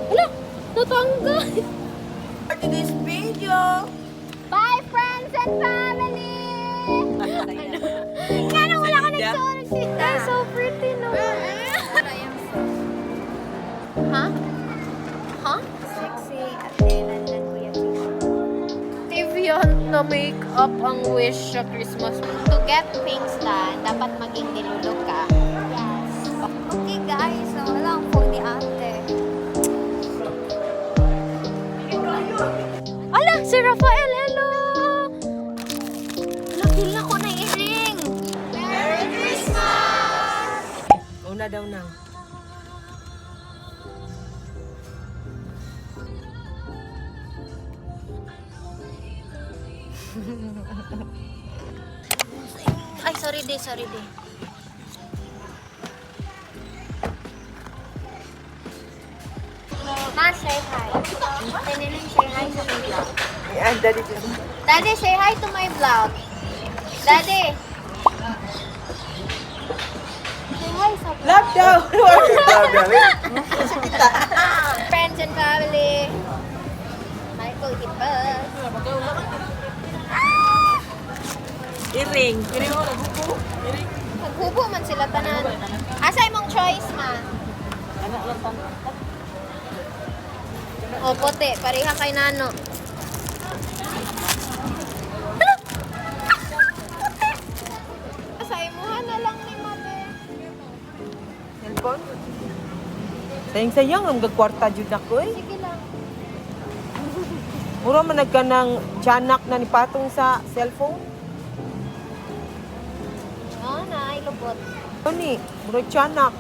Wala, natanggal. For today's video. Bye, friends and family! Kaya wala ka nagsuot. Ay, so pretty, no? Ha? Ha? Sexy at Leland ng Kuya Tito. Tivian na make-up ang wish sa Christmas. To get things done, dapat maging nilulog ka. Yes. Okay guys, so wala ang phone ni ate. Ala, si Rafael, hello! Nakil na ko na i-ring. Merry Christmas! Una daw na. Ay, sorry day, sorry day. Ma, say hi. Tiniling say hi sa my vlog. Yan, daddy dyan. Daddy, say hi to my vlog. Daddy. Say hi sa vlog. Love daw. Love daw. Sa kita. Friends and family. Michael Gibas. Iring. Maghubo man sila tanan. Asa imong choice, ma? O, puti. Pareha kay Nano. Asa imuha na lang ni mate. Cellphone. Sayang-sayang ang gagkwarta jud ako eh. Sige lang. Mura man nagka ng tiyanak na ni Patong sa cellphone. Oo na, ay lubot. Ano ni? Mura tiyanak.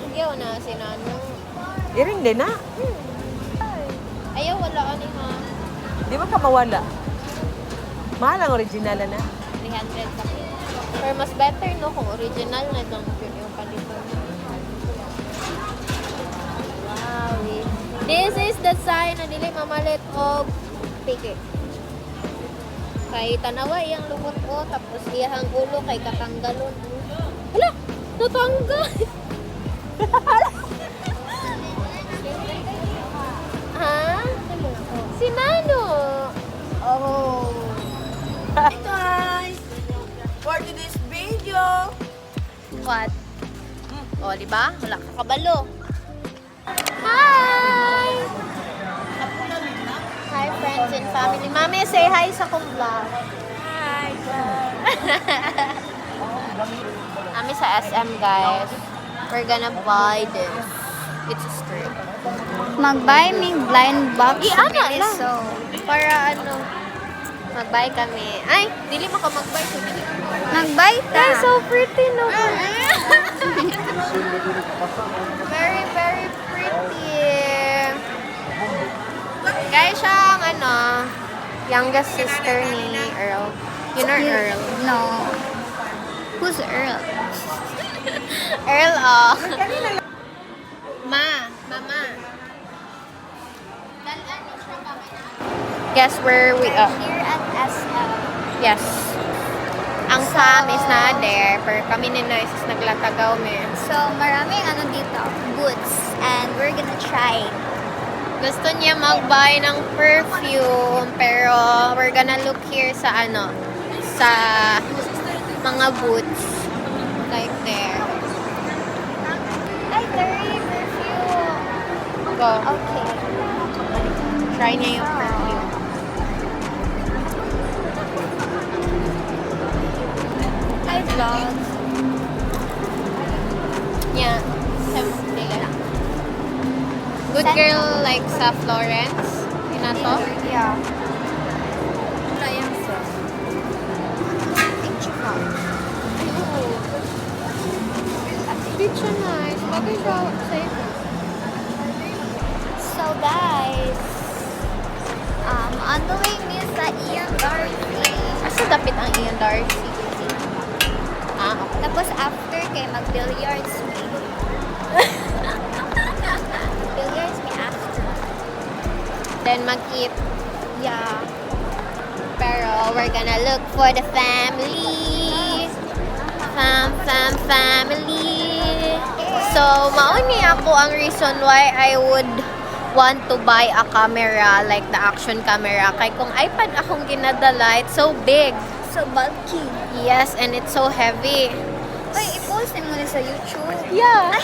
Sige na si Nano. Iring din na. Ayaw, wala ka ni ma. Di ba ka mawala? Mahal ang original na. 300 pa. Pero mas better no kung original na lang yun yung palito. Wow. This is the sign na dili mamalit of piki. Kay tanawa iyang lumot ko tapos iyang ulo kay katanggalon. Wala, natanggal. Ha? Si Nano. Oh. Hi guys! For today's video. What? O, di ba? Wala ka kabalo. Hi! Hi, friends and family. Mami, say hi sa kong vlog. Hi! Kami sa SM, guys. We're gonna buy this. It's a skirt. Mag-buy me blind box. Ana lang. So, para ano, mag-buy kami. Ay, dili mo ka mag-buy. So, dili mo. Mag-buy ta. Ay, so pretty, no? Very, very pretty. Guys, siya ang ano, youngest sister ni Earl. You know Earl? No. Who's Earl? Earl, oh. Mama. Guess where we are? Here at SM. Yes. Ang Sam is not there, pero kami ni Noise is naglatagaw me. So, maraming ano dito, boots. And we're gonna try. Gusto niya mag-buy ng perfume, pero we're gonna look here sa ano, sa mga boots. Like there. Ay, curry perfume. Go. Okay. Try niya yung perfume. Hi, vlog. Yeah. Simple lang. Good girl like sa Florence. Inato? Yeah. Try yung sauce. Hindi siya nice. Bagay siya sa'yo. So, guys, on the way ni sa Ian Darcy. Asa dapit ang Ian Darcy? Ah, okay. Tapos after kay mag-billiards me. Billiards me after. Then mag-eat. Yeah. Pero we're gonna look for the family. Family. So, mauni ako ang reason why I would want to buy a camera, like the action camera. Kay kung iPad akong ginadala, it's so big. So bulky. Yes, and it's so heavy. Uy, i-post mo na sa YouTube. Yeah.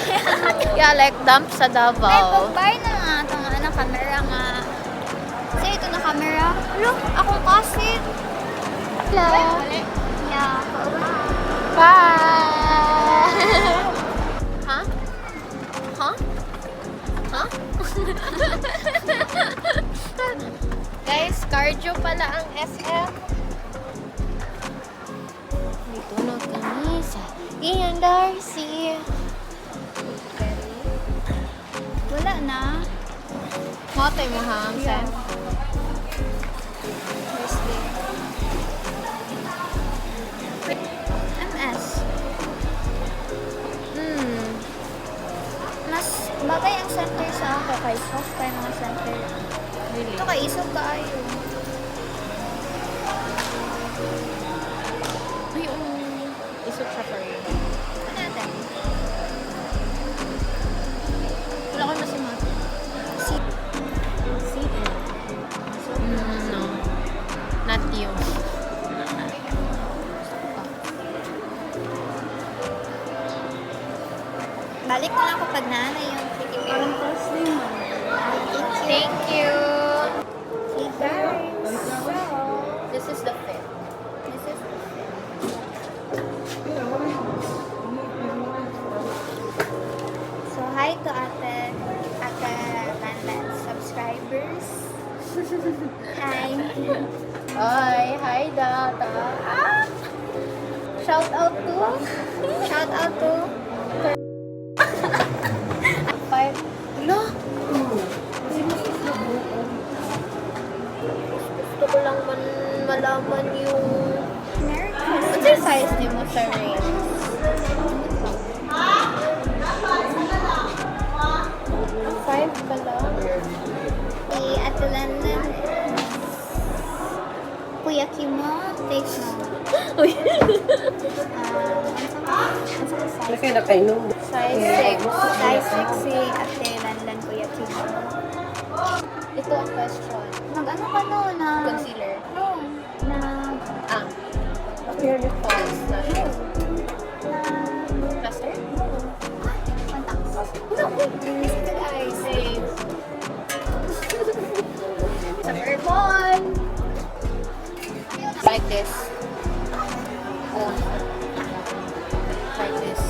Yeah, like dump sa Ay, Davao. pag-buy na nga itong ano, camera nga. Kasi ito na camera. Look, akong kasit. Hello. Yeah. Bye! Huh? Huh? Huh? Guys, cardio pala ang SM. Dito na kami sa Ian Darcy. Wala na. Motay mo ha, Sam? MS. Hmm. Mas bagay ang center sa ako kay soft kay mga center. Really? Ito kay isog kaayo. Ay, isot siya pa rin. Ano natin? Wala ko masimat. No. Not you. Balik mo lang kapag naana yung pretty parang Thank you. Hey guys. This is the fit. This is So hi to Ate Lanlan subscribers. Hi. Hi, Data. Shout out to Five. No. Gusto ko lang malaman yung... Merry What's Christmas. your size ni mo sa ring? Five ka lang. Si Ate Lanlan is Kuya Kimo, take note. Uy. Laki na kayo nung. Size 6. Size 6 si Ate Lanlan, Kuya Kimo. Ito ang question. Mag-ano ka no na... Concealer. No. Na... Ah. False na siya. Na... Cluster? Contacts. No, wait. Listen to the eyes. Same. Sa purple. Like this. Oh. Like this.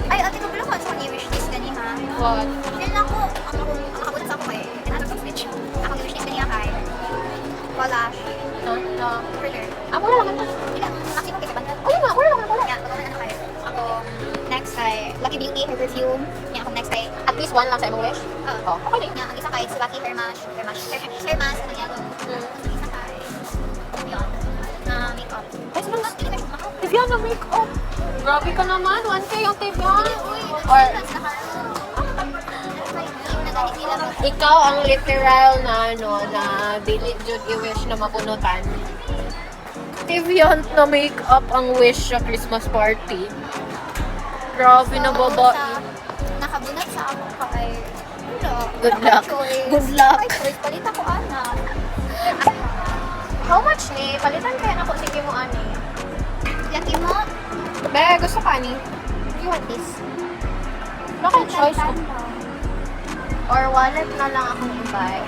Ay, ate ko pala kung saan i-wish list gani ha. What? Yan ako, ang nakabunod sa ako kay, tinatag ng switch. Ang i-wish list gani kay, Walash, No? No. Thriller. Ah, wala lang ito. Hindi lang, maximum kasi banda. Ayun nga, wala lang wala. Yan, pag ano kayo. Ako, next kay Lucky Beauty, her perfume. Yan, ako next kay, At least one lang sa imong wish? oh, Okay. yan, ang isa kay Lucky Hair Mask, Hair Mask, ano yan, ang isa kay, yun, na makeup. Ay, sino? Ang hindi na makeup. Tibian na make-up. Grabe ka naman. 1K yung Tibian. Uy, Or, that's na nila. ikaw ang literal na ano, na dili jud i-wish na mapunutan. Tibian na make-up ang wish sa Christmas party. Grabe na babae. Nakabunat sa ako kay, wala. Good luck. Choice. Good luck. Ay, choice. Palit ako, anak. How much ni? Palitan kaya na ko sige mo ani. Lucky mo? Be, gusto ka ni? You want this? Wala kang choice ko. Or wallet na lang akong i-buy.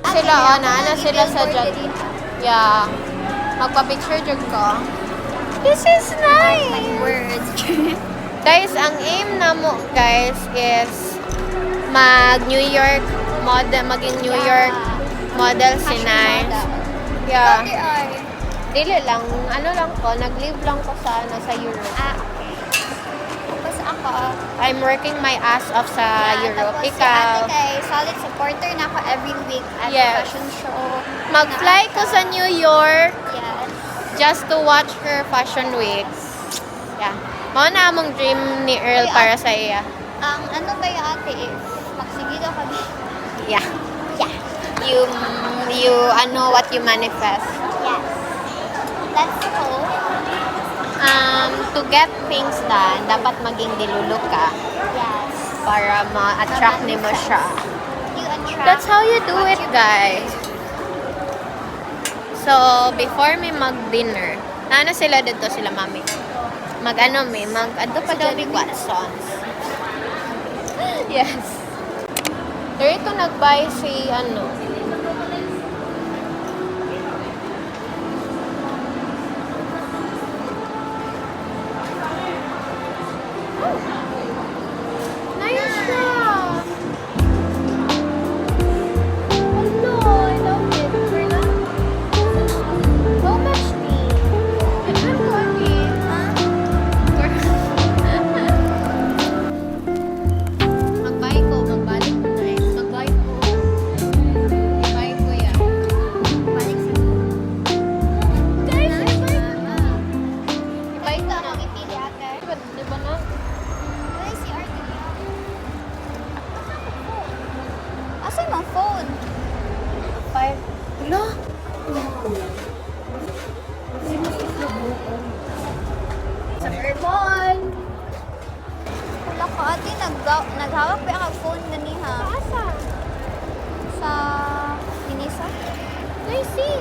Sila, na sila sa dyan. Yeah. Magpa-picture jud ko. This is nice! Words. Guys, ang aim na mo, guys, is mag-New York model, maging New York model si Nice. Yeah. They are. Dili lang, ano lang ko, nag-live lang ko sa, ano, sa Europe. Okay. Tapos ako, I'm working my ass off sa Europe. Tapos si Ikaw, ate kay solid supporter na ako every week at Yes. fashion show. mag-fly ko sa New York Yes. just to watch her fashion week. Yeah. Mao na among dream ni Earl Uy, para sa iya. Ang ano ba yung ate if magsigilo kami? Yeah. Yeah. You ano what you manifest. Yes. Let's go. to get things done, dapat maging dilulok ka Yes. para ma-attract ni mo siya. You attract. That's how you do what it, you guys. So, before may mag-dinner, ano sila dito, sila mami? Mag-ano pa daw ni Watsons. Yes. Dito nag-buy si, nice siya! Hello, I love it. How much tea? It's not funny. Mag-buy ko. Magbalik ko na eh. Mag-buy ko. I-buy ko yan. Balik sa Guys, i-buy ko. Balik ka ako ipili ate. Di ba na? Ay, si Arte niya. Asa yung mga phone? 5. Hello? Sa aircon. Wala ka ate, naghawak pa yung phone ganiha. Asa? Sa Minisa. I see.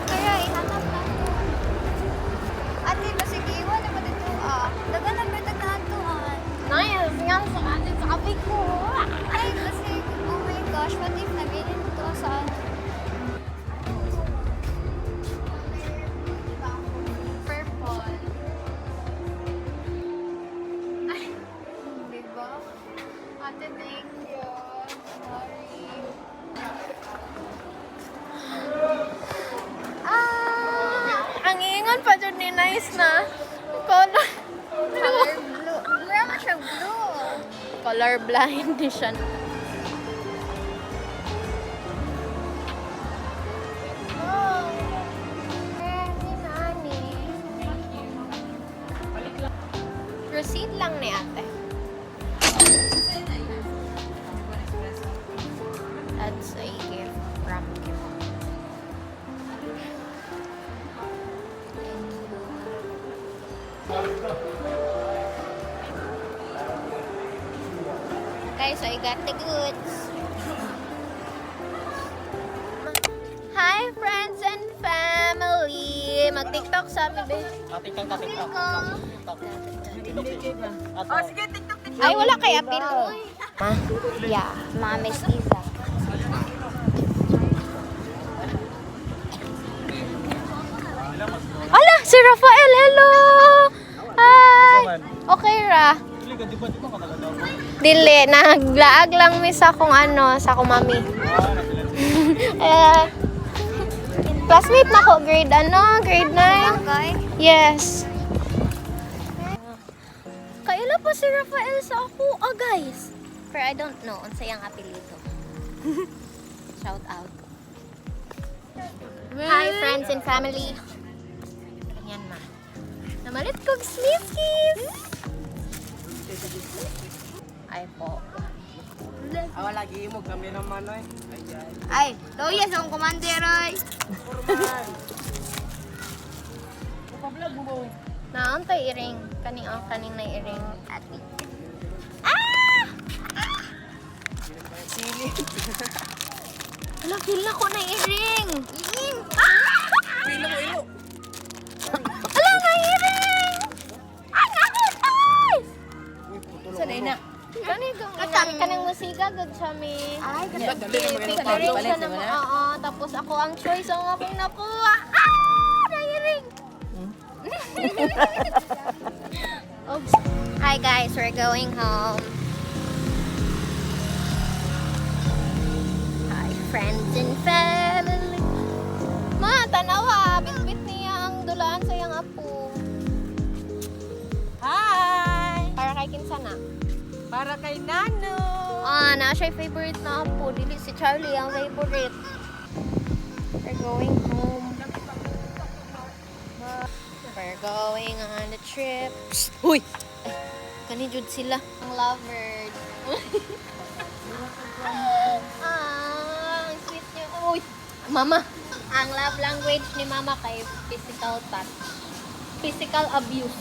Kaya ihanap na to. Ate, basig iwan na ba dito Daga na ba na ito Nice. Yan sa atin sa kape ko. Ay, kasi, oh my gosh, what if nabili mo to sa Purple. Ay, diba? Ate, thank you. Sorry. Ang ingon pa dyan ni Nice na. Color. color blue. Wala nga siya blue. Color blind di siya. Receipt lang ni ate. That's a gift from Kim. Okay, so I got the goods. Hi, friends and family! Mag-tiktok sa amin, babe. Ay, wala kaya pin. Yeah, Mom is Isa. Ala, si Rafael, hello! Hi! Okay ra. Dili, naglaag lang mi sa kung sa kung mami. Classmate na ko, grade Grade 9? Okay. Yes. Kaila pa si Rafael sa ako, guys. Pero I don't know, unsa yang apelido. Shout out. Hi, friends and family. Ganyan ma. Namalit kong sneakies. Ay po. Awa lagi mo kami naman eh. Ay, Toyas ang commander ay. Pablog mo boy. Naantay iring. Kaning na iring. Ati. Sili. Hala, feel na ko na iring. Pilo mo ilo. Hala, na iring! Ay, guys! Sanay na. Kanang musika, good siya mi. Ay, Dali mo yung Pag-iring palit siya mo na na. oo. Tapos ako ang choice ang akong nakuha. Nairing! Oops. Hi guys, we're going home. Hi friends and family. Ma, tanawa. Bitbit niya ang dulaan sa iyang apo. Hi! Para kay kinsa na. Para kay Nano. Na siya yung favorite na apo. Dili si Charlie ang favorite. We're going home. We're going on a trip. Psst! Uy! Ay, kanijud sila. Ang lovebird. Ang sweet niya. Uy! Mama! Ang love language ni Mama kay physical touch. Physical abuse.